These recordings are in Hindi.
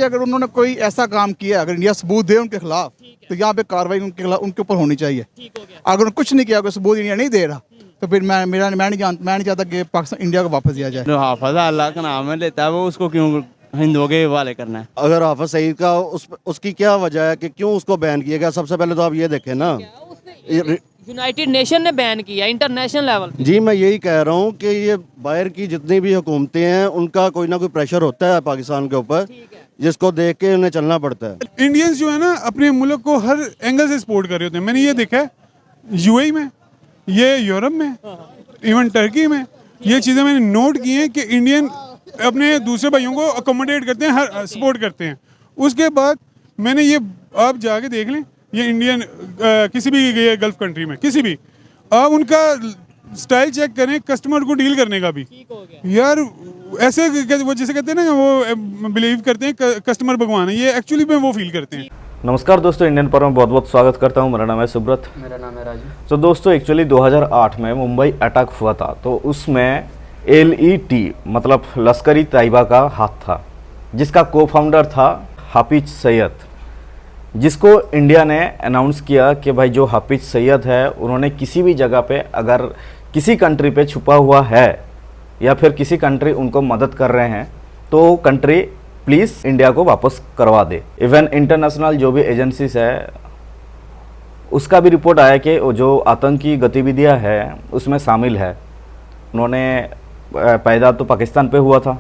अगर उन्होंने कोई ऐसा काम किया, अगर इंडिया सबूत दे उनके खिलाफ, तो यहाँ पे कार्रवाई उनके खिलाफ उनके ऊपर होनी चाहिए। अगर उन्होंने कुछ नहीं किया, अगर सबूत इंडिया नहीं दे रहा, तो फिर मैं नहीं चाहता कि पाकिस्तान इंडिया को वापस दिया जाए। जो हाफिज अल्लाह का नाम है लेता है वो उसको क्यों हिंदुओं के हवाले करना है? अगर हाफिज सईद का उसकी क्या वजह है कि क्यों उसको बैन किया गया? सबसे पहले तो आप ये देखें ना, यूनाइटेड नेशन ने बैन किया इंटरनेशनल लेवल। जी मैं यही कह रहा हूँ कि ये बाहर की जितनी भी हुकूमतें हैं उनका कोई ना कोई प्रेशर होता है पाकिस्तान के ऊपर, जिसको देख के उन्हें चलना पड़ता है। इंडियंस जो है ना अपने मुल्क को हर एंगल से सपोर्ट कर रहे होते हैं। मैंने ये देखा है यूएई में, ये यूरोप में, इवन टर्की में, ये चीज़ें मैंने नोट की हैं कि इंडियन अपने दूसरे भाइयों को अकोमोडेट करते हैं, हर सपोर्ट करते हैं। उसके बाद मैंने ये, आप जाके देख लें, ये इंडियन किसी भी गल्फ कंट्री में किसी भी, आप उनका स्टाइल चेक करें कस्टमर को डील करने का भी। यार ऐसे वो जैसे कहते हैं ना, वो बिलीव करते हैं कस्टमर भगवान है, ये एक्चुअली में वो फील करते हैं। नमस्कार दोस्तों, इंडियन पर में बहुत बहुत स्वागत करता हूं। मेरा नाम है सुब्रत। मेरा नाम है राजू। तो दोस्तों एक्चुअली 2008 में मुंबई अटैक हुआ था, तो उसमें LET मतलब लश्करी तैयबा का हाथ था, जिसका को फाउंडर था हाफिज सईद, जिसको इंडिया ने अनाउंस किया कि भाई जो हाफिज सईद है उन्होंने किसी भी जगह पे अगर किसी कंट्री पे छुपा हुआ है या फिर किसी कंट्री उनको मदद कर रहे हैं तो कंट्री प्लीज़ इंडिया को वापस करवा दे। इवन इंटरनेशनल जो भी एजेंसीज है उसका भी रिपोर्ट आया कि जो आतंकी गतिविधियां हैं उसमें शामिल है। उन्होंने पैदा तो पाकिस्तान पे हुआ था,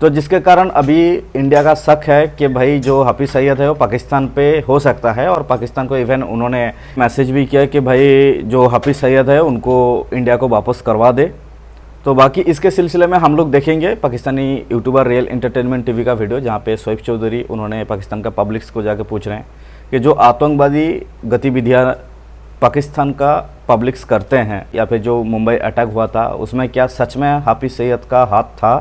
तो जिसके कारण अभी इंडिया का शक है कि भाई जो हाफिज सईद है वो पाकिस्तान पे हो सकता है, और पाकिस्तान को इवन उन्होंने मैसेज भी किया कि भाई जो हाफिज सईद है उनको इंडिया को वापस करवा दे। तो बाकी इसके सिलसिले में हम लोग देखेंगे Pakistani YouTuber real entertainment TV का वीडियो, जहाँ पे शोएब चौधरी उन्होंने पाकिस्तान का पब्लिक्स को जाके पूछ रहे हैं कि जो आतंकवादी गतिविधियाँ पाकिस्तान का पब्लिक्स करते हैं या फिर जो मुंबई अटैक हुआ था उसमें क्या सच में हाफिज सईद का हाथ था?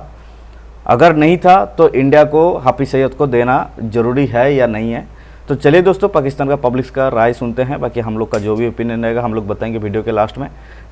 अगर नहीं था तो इंडिया को हाफिज सईद को देना ज़रूरी है या नहीं है? तो चलिए दोस्तों पाकिस्तान का पब्लिक्स का राय सुनते हैं। बाकी हम लोग का जो भी ओपिनियन रहेगा हम लोग बताएंगे वीडियो के लास्ट में।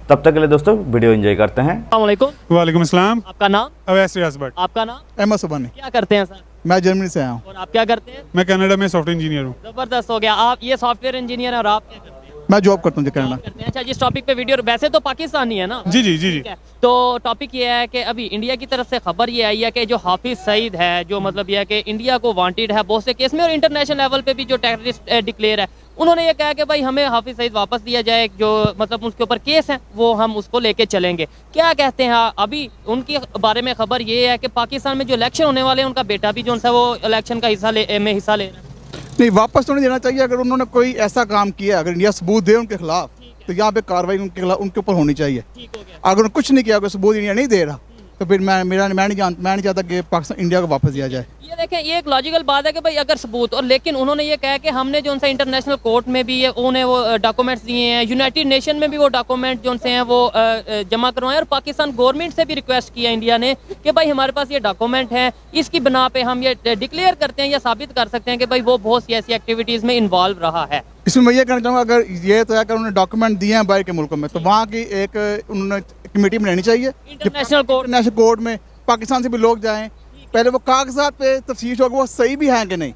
तब तक के लिए दोस्तों वीडियो एंजॉय करते हैं। वालेकुम अस्सलाम। आपका नाम? अवैस रियाज भट्ट। आपका नाम? अहमद सुबानी। क्या करते हैं सर? मैं जर्मनी से आया हूँ। और आप क्या करते हैं? मैं कनाडा में सॉफ्टवेयर इंजीनियर हूँ। जबरदस्त हो गया। आप ये सॉफ्टवेयर इंजीनियर है और आप क्या करते हैं? मैं जॉब करता हूँ कनाडा। करते हैं। अच्छा, जिस टॉपिक पे वीडियो, वैसे तो पाकिस्तानी है ना? जी जी जी जी। ठीक है। तो टॉपिक ये है कि अभी इंडिया की तरफ से खबर ये आई है कि जो हाफिज सईद है, जो मतलब ये है कि इंडिया को वांटेड है बहुत से केस में, और इंटरनेशनल लेवल पे भी जो टेररिस्ट डिक्लेयर है, उन्होंने ये कहा कि भाई हमें हाफिज सईद वापस दिया जाए, जो मतलब उसके ऊपर केस है वो हम उसको लेके चलेंगे। क्या कहते हैं? अभी उनकी बारे में खबर ये है कि पाकिस्तान में जो इलेक्शन होने वाले हैं उनका बेटा भी जो है वो इलेक्शन का हिस्सा ले रहा है। नहीं, वापस तो नहीं देना चाहिए। अगर उन्होंने कोई ऐसा काम किया, अगर इंडिया सबूत दे उनके खिलाफ, तो यहाँ पे कार्रवाई उनके खिलाफ उनके ऊपर होनी चाहिए। अगर उन्होंने कुछ नहीं किया, अगर सबूत इंडिया नहीं दे रहा, तो फिर मैं नहीं चाहता कि पाकिस्तान इंडिया को वापस दिया जाए। ये देखें, ये एक लॉजिकल बात है कि भाई अगर सबूत, और लेकिन उन्होंने ये कहा कि हमने जो उनसे इंटरनेशनल कोर्ट में भी ये उन्हें वो डॉक्यूमेंट्स दिए हैं, यूनाइटेड नेशन में भी वो डॉक्यूमेंट जो उनसे हैं वो जमा करवाएं, और पाकिस्तान गवर्नमेंट से भी रिक्वेस्ट किया इंडिया ने कि भाई हमारे पास ये डॉक्यूमेंट हैं, इसकी बिना पे हम ये डिक्लेयर करते हैं या साबित कर सकते हैं कि भाई वो बहुत सी ऐसी एक्टिविटीज़ में इन्वॉल्व रहा है। इसमें मैं ये कहना चाहूँगा, अगर ये तो है कि उन्होंने डॉक्यूमेंट दिए हैं बाहर के मुल्कों में, तो वहाँ की एक उन्होंने कमेटी बनानी चाहिए इंटरनेशनल कोर्ट में पाकिस्तान से भी लोग जाएं, पहले वो कागजात पे तफ्तीश होगा वो सही भी हैं कि नहीं।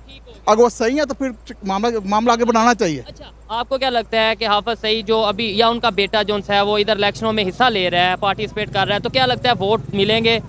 अगर वो सही है तो फिर मामला आगे बढ़ाना चाहिए। अच्छा, आपको क्या लगता है कि हाफिज सईद जो अभी, या उनका बेटा जो है वो इधर इलेक्शनों में हिस्सा ले रहा है, पार्टिसिपेट कर रहा है, तो क्या लगता है वोट मिलेंगे?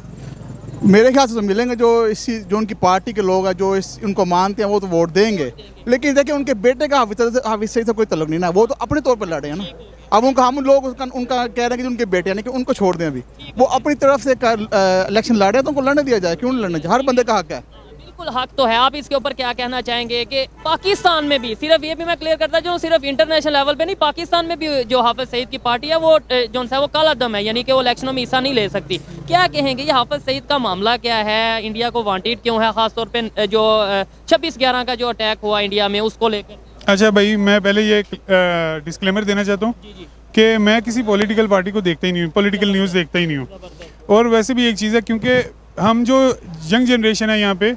मेरे ख्याल से तो मिलेंगे। जो उनकी पार्टी के लोग हैं, जो उनको मानते हैं, वो तो वोट देंगे। लेकिन देखिए उनके बेटे का हाफिज सईद से कोई तल्लुक नहीं ना, वो तो अपने तौर पर लड़े हैं ना। अब हम लोग उनका कह रहे हैं कि उनके बेटे यानी कि उनको छोड़ दें, अभी वो अपनी तरफ से इलेक्शन लड़ रहे हैं, तो उनको लड़ने दिया जाए। क्यों नहीं लड़ना चाहिए? हर बंदे का हक है। बिल्कुल हक तो है। आप इसके ऊपर क्या कहना चाहेंगे कि पाकिस्तान में भी, सिर्फ ये भी मैं क्लियर करता हूँ, सिर्फ इंटरनेशनल लेवल पे नहीं, पाकिस्तान में भी जो हाफिज सईद की पार्टी है वो जो है वो काला दम है, यानी कि वो इलेक्शनों में हिस्सा नहीं ले सकती। क्या कहेंगे, ये हाफिज सईद का मामला क्या है? इंडिया को वांटेड क्यों है, खासतौर पर जो 26/11 का जो अटैक हुआ इंडिया में उसको लेकर? अच्छा भाई, मैं पहले ये डिस्क्लेमर देना चाहता हूँ कि मैं किसी पॉलिटिकल पार्टी को देखता ही नहीं हूँ, पॉलिटिकल न्यूज़ देखता ही नहीं हूँ। और वैसे भी एक चीज़ है, क्योंकि हम जो यंग जनरेशन है यहाँ पे,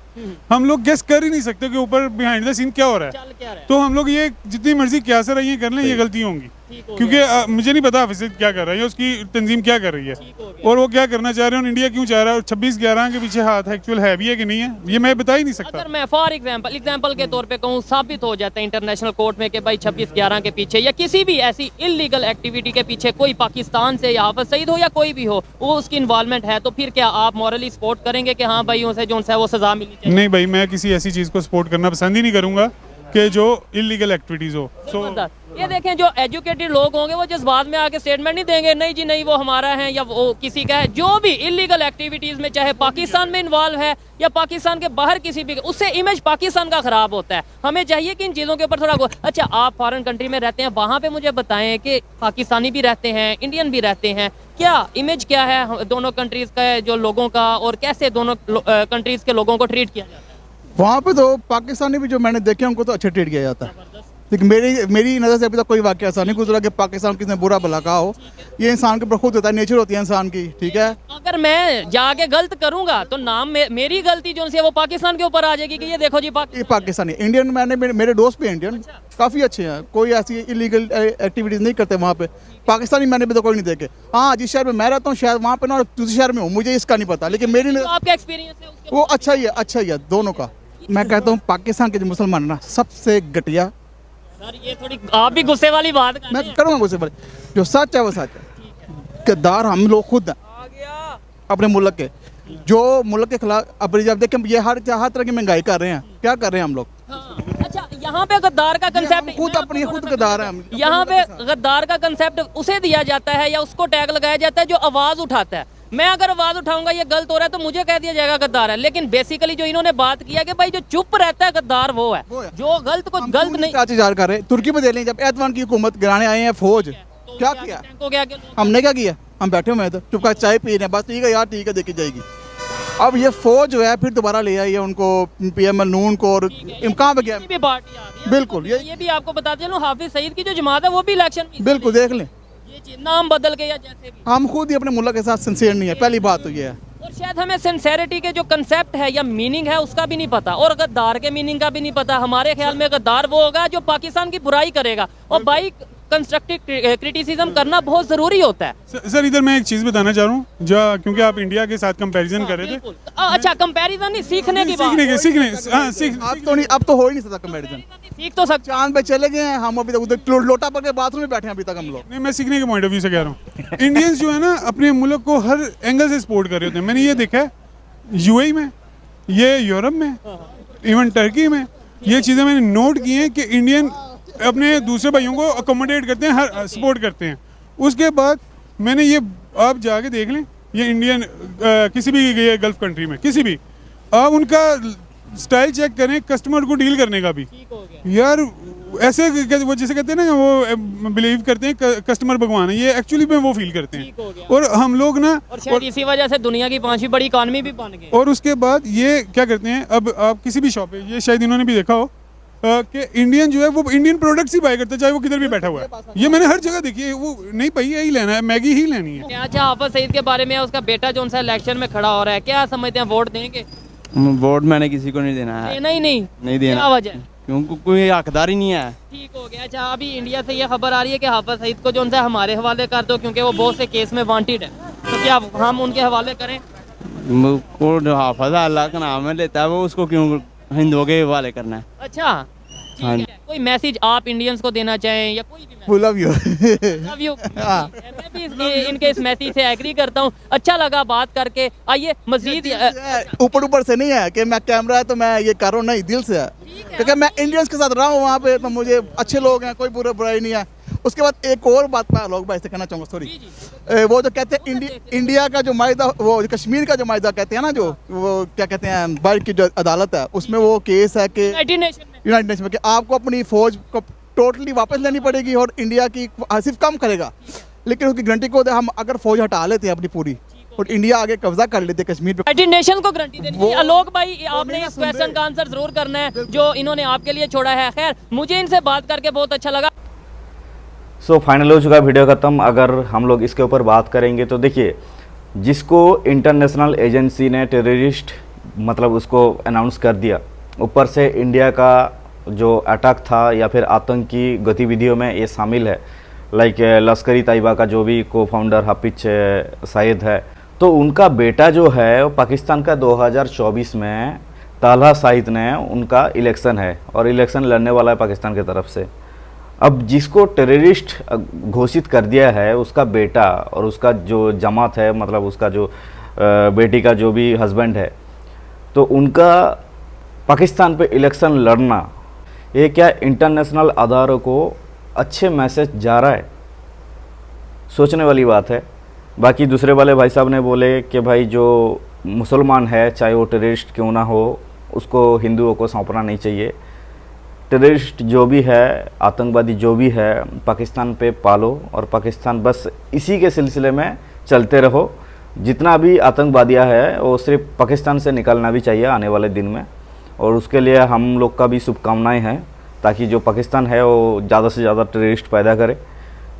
हम लोग गेस कर ही नहीं सकते कि ऊपर बिहाइंड द सीन क्या हो रहा है। तो हम लोग ये जितनी मर्जी क्या सर ये कर लें, ये गलती होंगी। क्योंकि मुझे नहीं पता हाफिज सईद क्या कर रहा है या उसकी तंजीम क्या कर रही है और वो क्या करना चाह रहे हैं और इंडिया क्यों चाह रहा है और 26/11 के पीछे हाथ एक्चुअल है भी है कि नहीं है, ये मैं बता ही नहीं सकता। अगर मैं फॉर एग्जांपल के तौर पे कहूँ, साबित हो जाता है इंटरनेशनल कोर्ट में कि भाई 26/11 के पीछे या किसी भी ऐसी इलीगल एक्टिविटी के पीछे कोई पाकिस्तान से या हाफिज सईद हो या कोई भी हो, वो उसकी इन्वॉल्वमेंट है, तो फिर क्या आप मॉरली सपोर्ट करेंगे कि हाँ भाई उसे जो है वो सजा मिलनी चाहिए? नहीं भाई, मैं किसी ऐसी चीज़ को सपोर्ट करना पसंद ही नहीं करूंगा कि जो इलीगल एक्टिविटीज हो। ये देखें, जो एजुकेटेड लोग होंगे वो जिस बात में आके स्टेटमेंट नहीं देंगे, नहीं जी नहीं वो हमारा है या वो किसी का है। जो भी इलीगल एक्टिविटीज में चाहे पाकिस्तान में इन्वॉल्व है या पाकिस्तान के बाहर किसी भी, उससे इमेज पाकिस्तान का खराब होता है। हमें चाहिए कि इन चीज़ों के ऊपर थोड़ा अच्छा, आप फॉरेन कंट्री में रहते हैं, वहाँ पे मुझे बताएं कि पाकिस्तानी भी रहते हैं, इंडियन भी रहते हैं, क्या इमेज क्या है दोनों कंट्रीज का, जो लोगों का, और कैसे दोनों कंट्रीज के लोगों को ट्रीट किया जाता है? वहाँ पे तो पाकिस्तानी भी जो मैंने देखे उनको तो अच्छे ट्रीट किया जाता है। लेकिन मेरी नज़र से अभी तक कोई वाक़या ऐसा नहीं गुजरा कि पाकिस्तान किसी ने बुरा भला कहा हो। ये इंसान के ऊपर खुद होता है, नेचर होती है इंसान की, ठीक है। अगर मैं जाके गलत करूंगा तो नाम मेरी गलती जो है वो पाकिस्तान के ऊपर आ जाएगी कि ये देखो जी ये पाकिस्तानी इंडियन, मेरे दोस्त भी इंडियन काफ़ी अच्छे हैं, कोई ऐसी इलीगल एक्टिविटीज़ नहीं करते वहाँ पे। पाकिस्तानी मैंने भी तो कोई नहीं देखे। हाँ, जिस शहर में मैं रहता हूँ शायद वहाँ पे ना, और दूसरे शहर में हूँ, मुझे इसका नहीं पता, लेकिन मेरी आपका एक्सपीरियंस है उसके वो अच्छा ही है दोनों का। मैं कहता हूँ पाकिस्तान के जो मुसलमान ना सबसे घटिया। सर ये थोड़ी आप भी गुस्से वाली बात कर मैं रहे हैं। करूँगा गुस्से वाली, जो सच है वो सच है। गद्दार हम लोग खुद हैं अपने मुल्क के, जो मुल्क के खिलाफ। अब जब देखें ये हर तरह की महंगाई कर रहे हैं, क्या कर रहे हैं हम लोग? हाँ। अच्छा, यहाँ पे गद्दार का कंसेप्ट खुद गद्दार हैं हम। यहाँ पे गद्दार का कंसेप्ट उसे दिया जाता है या उसको टैग लगाया जाता है जो आवाज उठाता है। मैं अगर आवाज उठाऊंगा ये गलत हो रहा है तो मुझे कह दिया जाएगा गद्दार है। लेकिन बेसिकली जो इन्होंने बात किया कि भाई जो चुप रहता है गद्दार वो है, जो गलत को गलत नहीं। इंतजार कर रहे हैं तुर्की में, दे लें जब एर्दोगान की हुकूमत गिराने आए हैं फौज, क्या किया हमने? क्या किया? हम बैठे हुए हैं तो चुपका चाय पी रहे हैं, बस ठीक है यार, ठीक है, देखी जाएगी। अब ये फौज जो है फिर दोबारा ले आई है उनको, PML नून को, और कहाँ पे गया? बिल्कुल ये भी आपको बताते चलो, हाफिज सईद की जो जमात है वो भी इलेक्शन में, बिल्कुल देख लें, ये चीज नाम बदल के या जैसे भी। हम खुद ही अपने मुल्क के साथ सिंसियर नहीं है, पहली बात तो ये है। और शायद हमें सिंसेरिटी के जो कंसेप्ट है या मीनिंग है उसका भी नहीं पता, और गद्दार के मीनिंग का भी नहीं पता। हमारे ख्याल में गद्दार वो होगा जो पाकिस्तान की बुराई करेगा, और भाई कंस्ट्रक्टिव क्रिटिसिज्म करना बहुत जरूरी होता है। सर इधर मैं एक चीज़ बताना चाह रहा हूँ, जो क्योंकि आप इंडिया के साथ कंपैरिजन कर रहे थे। अच्छा, कंपैरिजन नहीं, सीखने की बात। अब तो हो ही नहीं सकता कंपैरिजन। सीख तो सकते, चांद पे चले गए हैं हम, अभी तक उधर लोटा पकड़ के बाथरूम में बैठे हैं अभी तक हम लोग। नहीं, मैं सीखने के पॉइंट ऑफ व्यू से कह रहा हूँ। इंडियंस जो है ना अपने मुल्क को हर एंगल से सपोर्ट कर रहे होते हैं। मैंने ये देखा है UAE में, ये यूरोप में, इवन टर्की में, ये चीज़ें मैंने नोट की हैं कि इंडियन अपने दूसरे भाइयों को अकोमोडेट करते हैं, हर सपोर्ट करते हैं। उसके बाद मैंने ये, आप जाके देख लें, ये इंडियन किसी भी ये गल्फ कंट्री में किसी भी, आप उनका स्टाइल चेक करें कस्टमर को डील करने का भी। यार ऐसे वो जैसे कहते हैं ना, वो बिलीव करते हैं कस्टमर भगवान है, ये एक्चुअली में वो फील करते हैं। और हम लोग ना, और शायद इसी वजह से दुनिया की 5वीं बड़ी इकॉनमी भी बन गई। और उसके बाद ये क्या करते हैं, अब आप किसी भी शॉप पे, ये शायद इन्होंने भी देखा हो कि इंडियन जो है वो इंडियन प्रोडक्ट्स ही बाय करता है, चाहे वो किधर भी बैठा हुआ है। ये मैंने हर जगह देखी है। वो नहीं भाई यही लेना है, मैगी ही लेनी है। अच्छा, हाफिज सईद के बारे में, उसका बेटा जो सा इलेक्शन में खड़ा हो रहा है, क्या समझते हैं, वोट देंगे? वोट मैंने किसी को नहीं देना है। देना ही नहीं देना। क्या वजह? क्योंकि कोई हकदार ही नहीं है। ठीक हो गया। अच्छा, अभी इंडिया से ये खबर आ रही है कि हाफिज सईद को जो है हमारे हवाले कर दो, क्योंकि वो बहुत से केस में वांटेड है, तो क्या हम उनके हवाले करें? हाफिज अल्लाह का नाम है लेता है वो, उसको क्यों हिंदुओं के हवाले करना है? अच्छा, हाँ। कोई मैसेज आप इंडियंस को देना चाहें या कोई भी लव यू। Love you. मैं भी इनके इस मैसेज से एग्री करता हूँ। अच्छा लगा बात करके। आइए मजीद, ऊपर से नहीं है कि मैं कैमरा है तो मैं ये कर रहा हूँ, नहीं, दिल से है, क्योंकि मैं इंडियंस के साथ रहा हूँ वहाँ पे, तो मुझे अच्छे लोग हैं, कोई बुराई नहीं है। उसके बाद एक और बात मैं लोग भाई से कहना चाहूँगा, सॉरी, वो जो कहते हैं इंडिया का जो मायदा, वो कश्मीर का जो मायदा कहते हैं ना, जो वो क्या कहते हैं, बाहर की जो अदालत है, उसमें वो केस है कि यूनाइटेड नेशन में कि आपको अपनी फौज को टोटली वापस लेनी पड़ेगी और इंडिया की सिर्फ कम करेगा। लेकिन उसकी गारंटी को हम अगर फौज हटा लेते हैं अपनी पूरी, और इंडिया आगे कब्जा कर लेते कश्मीर पे, यूनाइटेड नेशन को गारंटी देनी है। आलोक भाई, आपने इस क्वेश्चन का आंसर जरूर करना है जो इन्होंने आपके लिए छोड़ा है। खैर, मुझे इनसे बात करके बहुत अच्छा लगा। सो फाइनल हो चुका वीडियो ख़त्म। अगर हम लोग इसके ऊपर बात करेंगे तो देखिए, जिसको इंटरनेशनल एजेंसी ने टेररिस्ट मतलब उसको अनाउंस कर दिया, ऊपर से इंडिया का जो अटैक था या फिर आतंकी गतिविधियों में ये शामिल है, लाइक लश्करी तैयबा का जो भी को फाउंडर हाफिज सईद है, तो उनका बेटा जो है वो पाकिस्तान का 2024 में तालहा सईद ने उनका इलेक्शन है और इलेक्शन लड़ने वाला है पाकिस्तान की तरफ से। अब जिसको टेररिस्ट घोषित कर दिया है उसका बेटा और उसका जो जमात है, मतलब उसका जो बेटी का जो भी हस्बैंड है, तो उनका पाकिस्तान पे इलेक्शन लड़ना, ये क्या इंटरनेशनल अदारों को अच्छे मैसेज जा रहा है? सोचने वाली बात है। बाकी दूसरे वाले भाई साहब ने बोले कि भाई जो मुसलमान है चाहे वो टेररिस्ट क्यों ना हो, उसको हिंदुओं को सौंपना नहीं चाहिए। टेररिस्ट जो भी है, आतंकवादी जो भी है, पाकिस्तान पे पालो और पाकिस्तान बस इसी के सिलसिले में चलते रहो। जितना भी आतंकवादियाँ है वो सिर्फ पाकिस्तान से निकलना भी चाहिए आने वाले दिन में, और उसके लिए हम लोग का भी शुभकामनाएं हैं ताकि जो पाकिस्तान है वो ज़्यादा से ज़्यादा टेररिस्ट पैदा करे।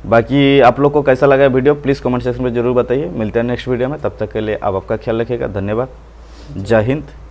बाकी आप लोग को कैसा लगा वीडियो प्लीज़ कमेंट सेक्शन में ज़रूर बताइए। मिलते हैं नेक्स्ट वीडियो में, तब तक के लिए आप आपका ख्याल रखिएगा। धन्यवाद। जय हिंद।